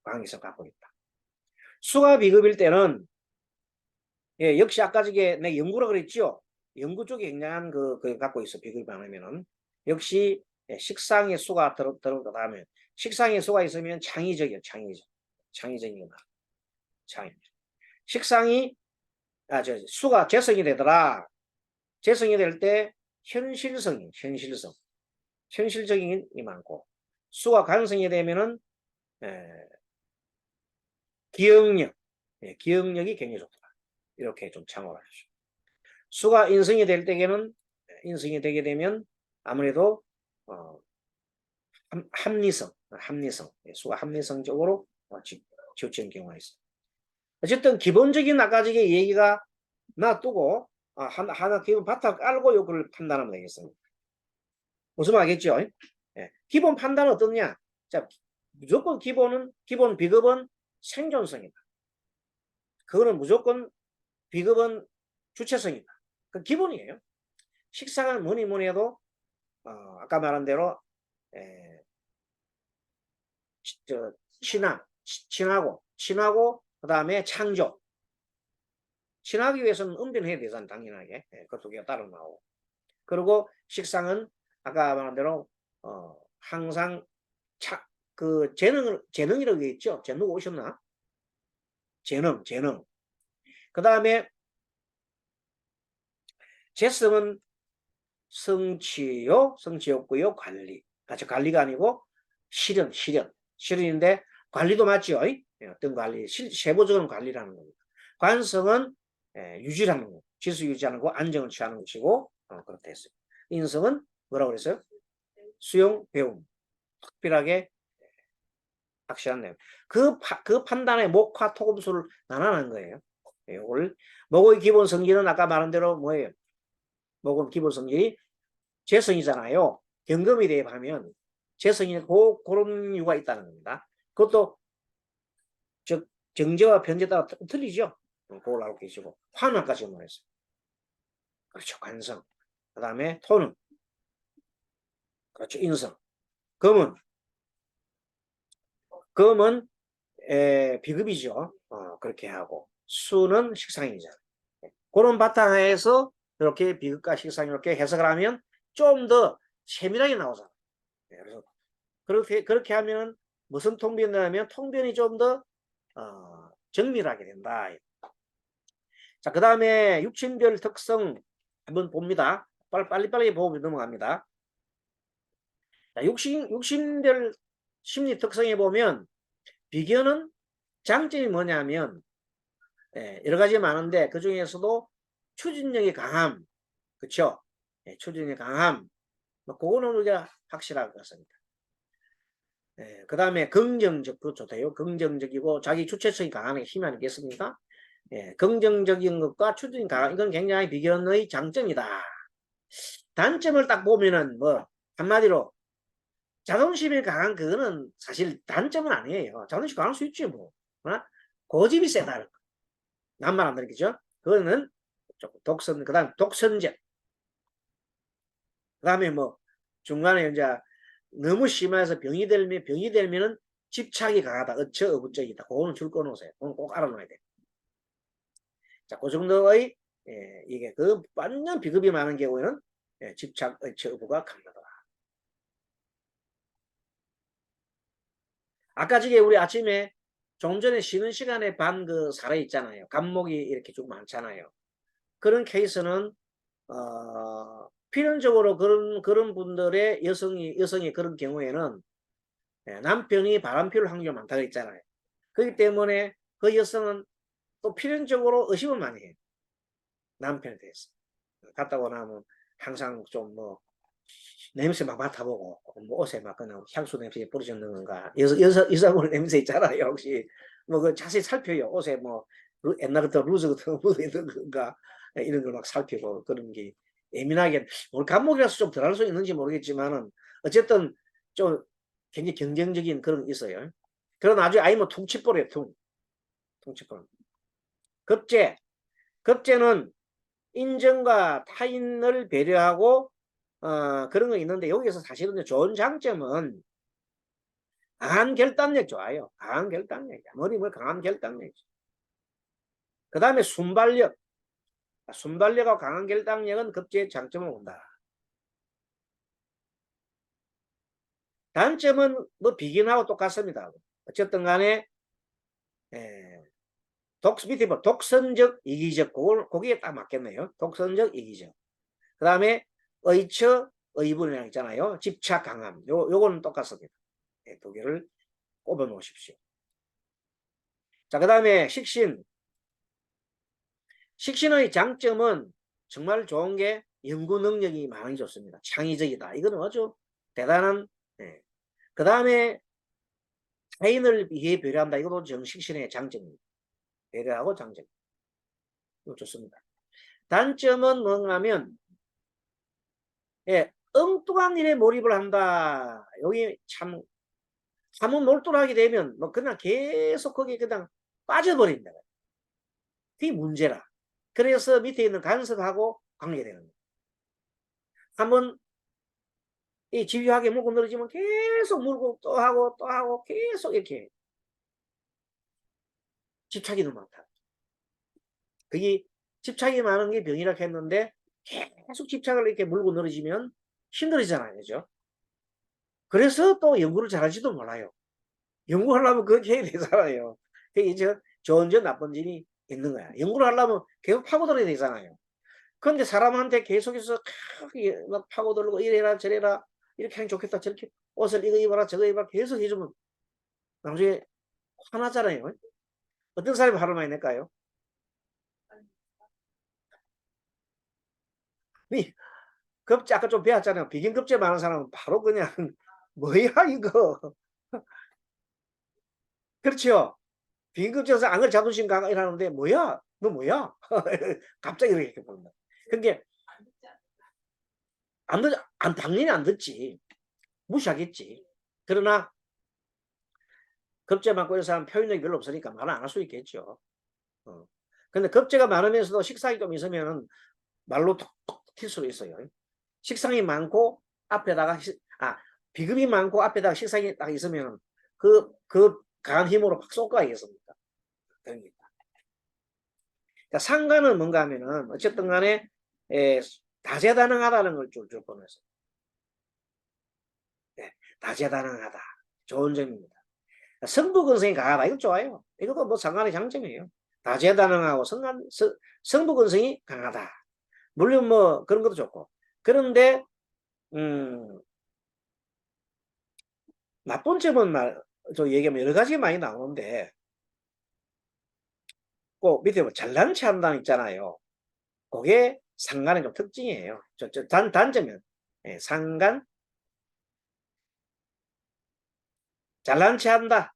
광의성 갖고 있다. 수가 비급일 때는 역시 아까 저게 내가 연구라 그랬죠. 연구 쪽에 굉장한 그 갖고 있어. 비급이 많으면은 역시 식상의 수가 들어오다 다음에 식상의 수가 있으면 창의적인 거다. 식상이 수가 재성이 되더라. 재성이 될 때 현실적인 이 많고 수가 관성이 되면은 기억력이 굉장히 좋다. 이렇게 좀 참고를 하시죠. 수가 인성이 될 때에는 인성이 되게 되면 아무래도 합리성 수가 합리성적으로 치우치는 경우가 있어요. 어쨌든 기본적인 아까 저게 얘기가 놔두고 하나 기본 바탕 깔고 요걸 판단하면 되겠습니다. 무슨 말이겠죠? 기본 판단은 어떠냐? 자, 무조건 기본 비급은 생존성이다. 그거는 무조건 비급은 주체성이다. 그 기본이에요. 식상은 뭐니 해도 아까 말한 대로 친하고 그 다음에 창조. 친하기 위해서는 은변해야 되잖아, 당연하게. 그 두 개가 따로 나오고. 그리고 식상은 아까 말한 대로 항상 그 재능이라고 했죠. 재능 오셨나? 재능. 그 다음에 재성은 성취욕구요, 관리. 관리가 아니고 실현인데 관리도 맞죠? 어떤 관리? 세부적인 관리라는 겁니다. 관성은 유지하는 거, 질서 유지하는 거, 안정을 취하는 것이고 그렇다 했어요. 인성은 뭐라고 그랬어요? 수용, 배움. 특별하게 확실한 내용. 그 판단의 목화 토금수를 나눠낸 거예요. 이걸 목의 기본 성질은 아까 말한 대로 뭐예요? 목은 기본 성질이 재성이잖아요. 경금이 대입하면 재성이 그런 이유가 있다는 겁니다. 그것도 즉 정제와 변제에 따라 틀리죠. 그걸 알고 계시고 화는까지 말했어요. 그렇죠. 관성. 그 다음에 토는 그렇죠. 인성. 금은 비급이죠. 그렇게 하고 수는 식상이잖아요. 그런 바탕에서 이렇게 비급과 식상 이렇게 해석을 하면 좀 더 세밀하게 나오잖아요. 그래서 그렇게 하면 무슨 통변이 나면 통변이 좀 더 정밀하게 된다. 자, 그 다음에 육신별 특성 한번 봅니다. 빨리빨리 보고 넘어갑니다. 자, 육신별 심리 특성에 보면 비견은 장점이 뭐냐면 여러 가지 많은데 그 중에서도 추진력이 강함, 그렇죠? 추진력이 강함, 그거는 우리가 확실할 것 같습니다. 그 다음에 긍정적, 그것도 돼요. 긍정적이고 자기 주체성이 강한 힘이 아니겠습니까? 긍정적인 것과 추진이 강한, 이건 굉장히 비견의 장점이다. 단점을 딱 보면은 뭐 한마디로 자존심이 강한 그거는 사실 단점은 아니에요. 자존심 강할 수 있지 뭐. 고집이 세다. 남말 안 들리겠죠? 그거는 독선, 그 다음 독선적. 그 다음에 뭐 중간에 이제 너무 심해서 병이 되면은 집착이 강하다. 어부적이다. 그거는 줄 꺼놓으세요. 그건 꼭 알아놔야 돼. 자, 그 정도의 이게 그 완전 비급이 많은 경우에는 집착, 어부가 강하다. 아까 저게 우리 아침에 좀 전에 쉬는 시간에 반 그 사례 있잖아요. 간목이 이렇게 쭉 많잖아요. 그런 케이스는 필연적으로 그런 분들의 여성이 그런 경우에는 남편이 바람피울 확률이 많다고 했잖아요. 그렇기 때문에 그 여성은 또 필연적으로 의심을 많이 해요. 남편에 대해서. 갔다 오고 나면 항상 좀 뭐 냄새 막 맡아보고 뭐 옷에 막 그냥 향수 냄새 뿌리셨는 건가. 여성분 냄새 있잖아요. 혹시 뭐 그 자세히 살펴요. 옷에 뭐 옛날부터 루즈 같은 거 묻어 있는 건가. 이런 걸 막 살피고 그런 게 예민하게 오늘 감목이라서 좀 덜 할 수 있는지 모르겠지만은 어쨌든 좀 굉장히 경쟁적인 그런 게 있어요. 그러나 아주 아예 뭐 퉁치볼이에요. 퉁치볼. 급제는 인정과 타인을 배려하고 그런 거 있는데 여기서 사실은 좋은 장점은 강한 결단력 좋아요. 강한 결단력. 머리물 강한 결단력. 그 다음에 순발력. 순발력과 강한 결단력은 급제의 장점을 본다. 단점은 뭐 비긴하고 똑같습니다. 어쨌든 간에 밑에 뭐 독선적, 이기적, 거기에 딱 맞겠네요. 독선적, 이기적. 그 다음에 의처, 의분이라고 있잖아요. 집착, 강함. 요거는 똑같습니다. 두 개를 꼽아 놓으십시오. 자, 그 다음에 식신의 장점은 정말 좋은 게 연구 능력이 많이 좋습니다. 창의적이다. 이거는 아주 대단한. 그 다음에 타인을 위해 배려한다. 이것도 정식신의 장점입니다. 배려하고 장점. 이거 좋습니다. 단점은 뭐냐면 엉뚱한 일에 몰입을 한다. 여기 참 한번 몰두하게 되면 뭐 그냥 계속 거기에 그냥 빠져버린다. 그게 문제라. 그래서 밑에 있는 간섭하고 관계되는 거예요. 한번 이 집요하게 물고 늘어지면 계속 물고 또 하고 계속 이렇게 집착이 너무 많다. 그게 집착이 많은 게 병이라고 했는데 계속 집착을 이렇게 물고 늘어지면 힘들어지잖아요. 그죠? 그래서 또 연구를 잘하지도 몰라요. 연구하려면 그렇게 해야 되잖아요. 그게 이제 좋은 점 나쁜 점이 있는 거야. 연구를 하려면 계속 파고들어야 되잖아요. 그런데 사람한테 계속해서 막 파고들고 이래라 저래라 이렇게 하면 좋겠다 저렇게 옷을 이거 입어라 저거 입어라 계속 해주면 나중에 화나잖아요. 어떤 사람이 화를 많이 낼까요? 급제 아까 좀 배웠잖아요. 비긴급제 많은 사람은 바로 그냥 뭐야 이거. 그렇죠. 비긴급제에서 안 그래 자존심 강하 이러는데 뭐야 너 뭐야 갑자기 이렇게 본다. 그게 당연히 안 듣지. 무시하겠지. 그러나 급제 많고 이런 사람 표현력이 별로 없으니까 말을 안 할 수 있겠죠. 근데 급제가 많으면서도 식상이 좀 있으면 말로 톡톡 튈 수도 있어요. 식상이 많고 앞에다가 비급이 많고 앞에다가 식상이 딱 있으면 그 강한 힘으로 팍 쏟아야겠습니까? 그러니까. 그러니까 상관은 뭔가 하면은 어쨌든 간에 다재다능하다는 걸 줄 뻔해서 다재다능하다. 좋은 점입니다. 성부근성이 강하다. 이거 좋아요. 이것도 뭐 상관의 장점이에요. 다재다능하고 성부근성이 강하다. 물론 뭐 그런 것도 좋고. 그런데 나쁜 점은 저 얘기하면 여러 가지 많이 나오는데 꼭 밑에 뭐 잘난 체 한다는 있잖아요. 그게 상간의 좀 특징이에요. 단점은 상간 잘난 체 한다.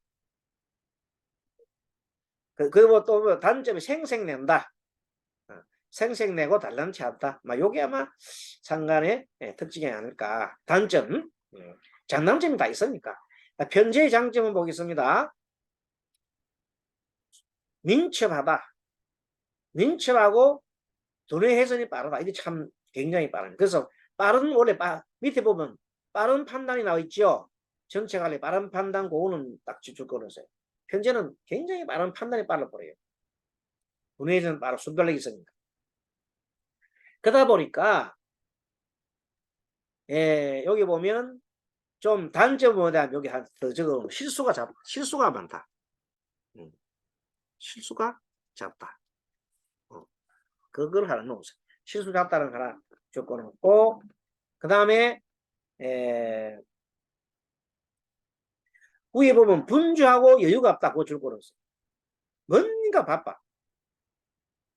그리고 또 단점이 생색낸다. 생색내고 잘난 체 한다. 요게 아마 상간의 특징이 아닐까. 단점. 장단점이 다 있으니까. 편제의 장점은 보겠습니다. 민첩하다. 민첩하고 두뇌 회전이 빠르다. 이게 참 굉장히 빠릅니다. 그래서 원래 밑에 보면 빠른 판단이 나와 있죠. 정책 관리 빠른 판단 그거는 딱 줄 거라서요. 현재는 굉장히 빠른 판단이 빨라버려요. 두뇌 회전 빠르고 순발력이 있으니까. 그러다 보니까 여기 보면 좀 단점은 뭐냐 여기 더 적어 실수가 많다. 실수가 작다. 그걸 하나 놓으세요. 실수 작다는 하나 조건 없고, 그 다음에 위에 보면 분주하고 여유가 없다. 그거 줄거는 없어요. 뭔가 바빠.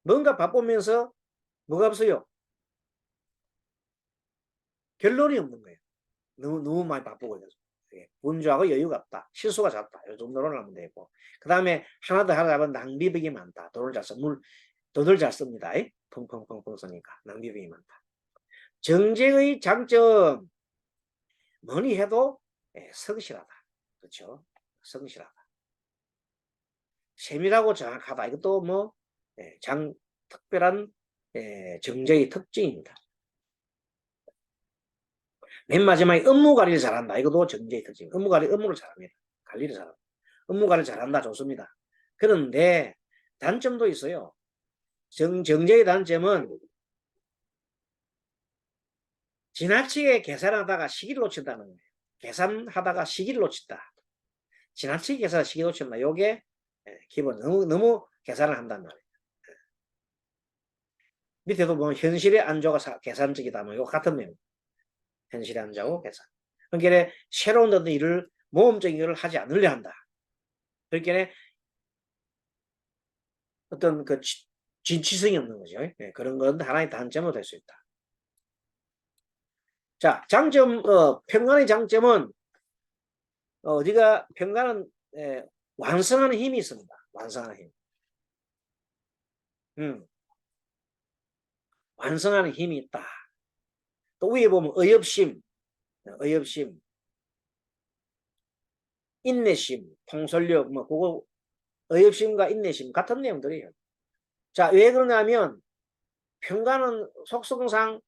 뭔가 바쁘면서 뭐가 없어요? 결론이 없는 거예요. 너무 많이 바쁘고 있어서. 분주하고 여유가 없다. 실수가 작다. 이 정도로 하면 되고. 그 다음에 하나 더 하자면 낭비벽이 많다. 돈을 잘 씁니다. 펑펑펑펑 쓰니까 낭비벽이 많다. 정제의 장점, 뭐니 해도 성실하다. 그렇죠? 성실하다. 세밀하고 정확하다. 이것도 뭐 특별한 정제의 특징입니다. 맨 마지막에 업무 관리를 잘한다. 이것도 정제의 특징. 업무를 잘합니다. 관리를 잘합니다. 업무 관리를 잘한다. 좋습니다. 그런데 단점도 있어요. 정제의 단점은 지나치게 계산하다가 시기를 놓친다는 거예요. 계산하다가 시기를 놓친다. 지나치게 계산하다가 시기를 놓친다. 요게 기본. 너무 계산을 한단 말이에요. 밑에도 보면 현실의 안조가 계산적이다. 뭐 이거 같은 내용. 현실의 안조하고 계산. 그러니까 새로운 어떤 일을 모험적인 일을 하지 않으려 한다. 그러니까 어떤 그 진취성이 없는 거죠. 그런 건 하나의 단점으로 될 수 있다. 자, 장점, 평간의 장점은 어디가 평간은 완성하는 힘이 있습니다. 완성하는 힘. 완성하는 힘이 있다. 또 위에 보면 의협심, 인내심, 통솔력, 뭐 그거 의협심과 인내심 같은 내용들이에요. 자, 왜 그러냐면 평간은 속성상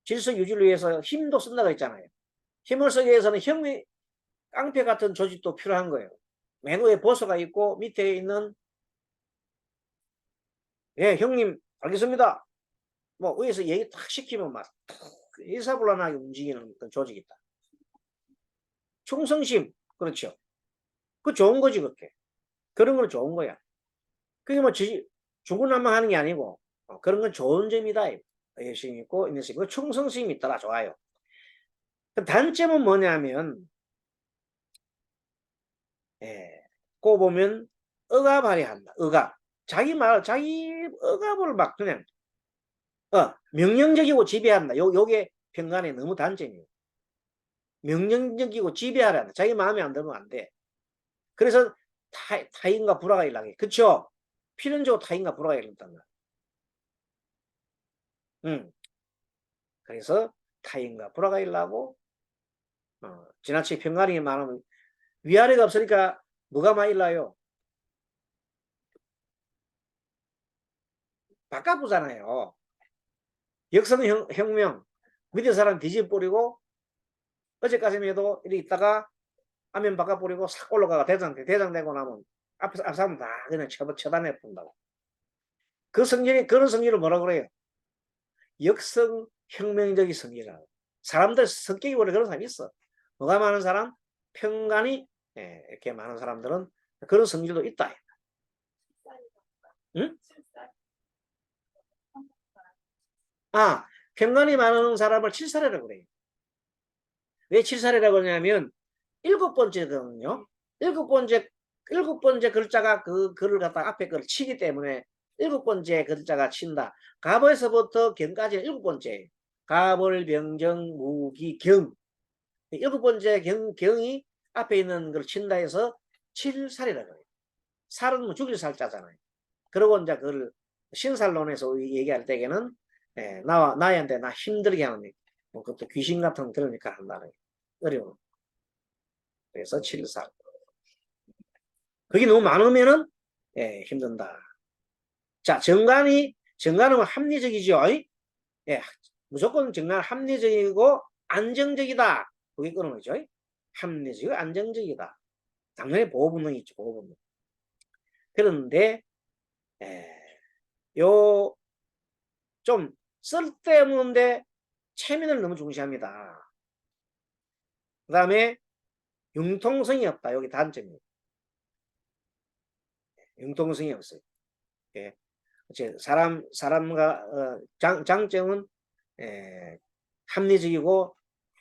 질서 유지를 위해서 힘도 쓴다고 했잖아요. 힘을 쓰기 위해서는 깡패 같은 조직도 필요한 거예요. 맨 위에 보스가 있고 밑에 있는 형님 알겠습니다. 뭐 위에서 얘기 탁 시키면 막 일사불란하게 움직이는 그런 조직이 있다. 충성심, 그렇죠. 그 좋은 거지 그렇게. 그런 건 좋은 거야. 그게 뭐 중구난방하는 게 아니고 그런 건 좋은 점이다. 열심히 있고 인내심 있고 충성심이 있더라. 좋아요. 그 단점은 뭐냐면 꼭 보면 억압하려한다. 억압. 자기 억압을 막 그냥 명령적이고 지배한다. 요게 평간의 너무 단점이에요. 명령적이고 지배하려 한다. 자기 마음에 안 들면 안 돼. 그래서 타인과 불화가 일어나게. 그쵸? 필연적으로 타인과 불화가 일어난단 말이야. 그래서 타인과 불화가 일어나고 지나치게 평간이 많으면 위아래가 없으니까 뭐가 많이 일어나요? 바꿔보잖아요. 역성혁명 밑에 사람 뒤집어버리고 어제까지만 해도 이렇게 있다가 화면 바꿔버리고 싹 올라가가 대장되고 나면 앞 사람 다 그냥 처단해 본다고. 그런 성질을 뭐라 그래요? 역성혁명적인 성질이라고. 사람들 성격이 원래 그런 사람이 있어. 뭐가 많은 사람? 평간이 이렇게 많은 사람들은 그런 성질도 있다. 응? 평간이 많은 사람을 칠사래라고 그래요. 왜 칠사래라고 하냐면 7번째거든요. 일곱 번째 글자가 그 글을 갖다 앞에 글을 치기 때문에 7번째 글자가 친다. 갑에서부터 경까지는 7번째. 갑을 병정 무기 경. 7번째 경이 앞에 있는 걸 친다 해서 칠살이라고 해요. 살은 뭐 죽일 살자잖아요. 그러고 이제 그걸 신살론에서 얘기할 때에는 나한테 나 힘들게 하는 뭐 그것도 귀신 같은 그러니까 한다는 어려워. 그래서 칠살. 그게 너무 많으면은 힘든다. 자, 정관은 합리적이죠. 무조건 정관 합리적이고 안정적이다. 그게 그런 거죠. 합리적이고 안정적이다. 당연히 보호 본능이 있죠. 보호 본능. 그런데 요 좀 쓸데없는데 체면을 너무 중시합니다. 그 다음에 융통성이 없다. 여기 단점이에요. 융통성이 없어요. 예. 사람과 장점은 합리적이고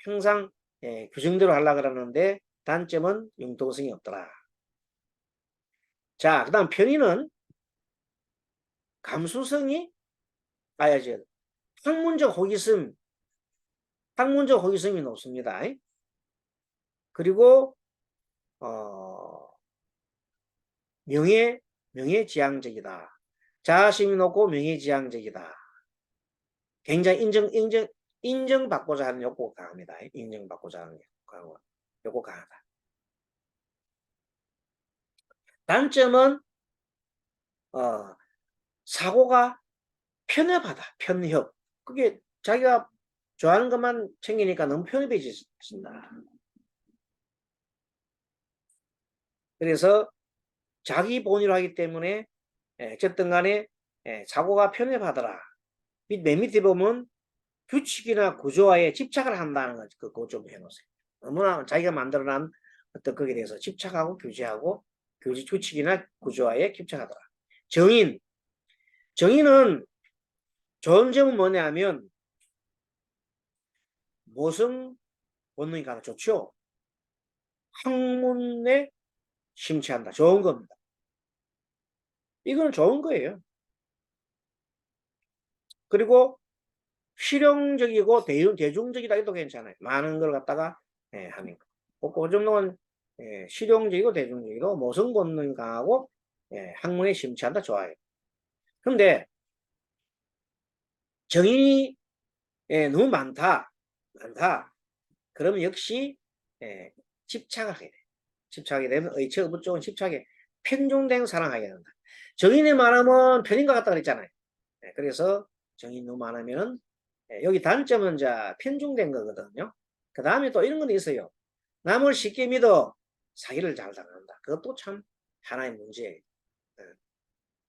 항상 규정대로 하려고 그러는데 단점은 융통성이 없더라. 자, 그다음 편의는 감수성이 봐야죠. 학문적 호기심이 높습니다. 그리고 명예지향적이다. 자아심이 높고 명예지향적이다. 굉장히 인정받고자 하는 욕구가 강합니다. 인정받고자 하는 욕구가 강하다. 단점은 사고가 편협하다. 편협. 그게 자기가 좋아하는 것만 챙기니까 너무 편협해진다. 그래서 자기 본의로 하기 때문에 어쨌든 간에 사고가 편협하더라. 맨 밑에 보면 규칙이나 구조화에 집착을 한다는 거 그거 좀 해놓으세요. 너무나 자기가 만들어낸 어떤 거기에 대해서 집착하고 규제하고 규칙이나 구조화에 집착하더라. 정의는 좋은 점은 뭐냐면 모성 본능이 가장 좋죠. 학문에 심취한다. 좋은 겁니다. 이건 좋은 거예요. 그리고 실용적이고 대중적이다 해도 괜찮아요. 많은 걸 갖다가 하는 거. 그 정도는 실용적이고 대중적이고 모성 본능이 강하고 학문에 심취한다. 좋아요. 그런데 정인이 너무 많다. 그러면 역시 집착을 해야 돼. 집착하게 되면 의처 쪽은 집착에 편중된 사랑하게 된다. 정인이 많으면 편인과 같다 그랬잖아요. 그래서 정인이 너무 많으면 여기 단점은 자 편중된 거거든요. 그 다음에 또 이런 건 있어요. 남을 쉽게 믿어 사기를 잘 당한다. 그것도 참 하나의 문제예요.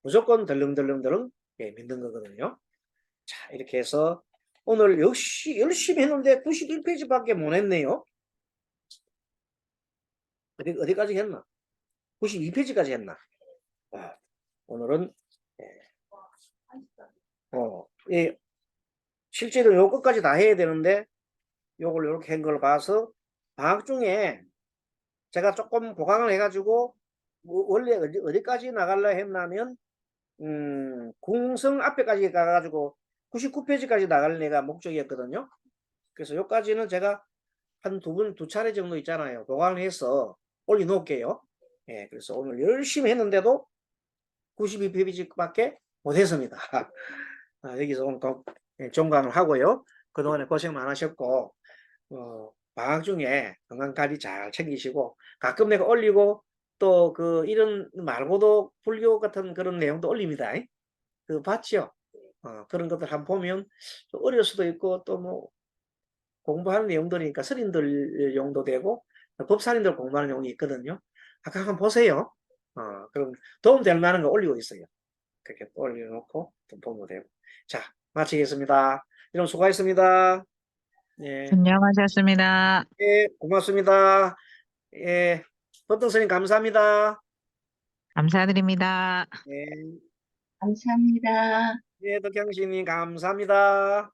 무조건 덜렁덜렁 믿는 거거든요. 자, 이렇게 해서 오늘 역시 열심히 했는데 91페이지밖에 못 했네요. 어디까지 했나? 92페이지까지 했나? 오늘은 실제로 요 끝까지 다 해야 되는데 요걸 이렇게 한 걸 봐서 방학 중에 제가 조금 보강을 해가지고 원래 어디까지 나갈라 했냐면 궁성 앞에까지 가가지고 99페이지까지 나갈 내가 목적이었거든요. 그래서 요까지는 제가 한 두 차례 정도 있잖아요. 보강을 해서 올려놓을게요. 그래서 오늘 열심히 했는데도 92페이지밖에 못했습니다. 여기서 오늘 종강을 하고요. 그동안에 고생 많으셨고 방학 중에 건강관리 잘 챙기시고 가끔 내가 올리고 또 이런 말고도 불교 같은 그런 내용도 올립니다. 봤죠? 그런 것들 한번 보면 어려울 수도 있고 또 뭐 공부하는 내용들이니까 스님들 용도 되고 법사님들 공부하는 내용이 있거든요. 아까 한번 보세요. 그럼 도움될 만한 거 올리고 있어요. 그렇게 올려놓고 또 보면 되고. 자, 마치겠습니다. 여러분 수고하셨습니다. 예, 안녕하셨습니다. 예, 고맙습니다. 예, 버튼 선생님 감사합니다. 감사드립니다. 예, 감사합니다. 예, 덕경씨님 감사합니다.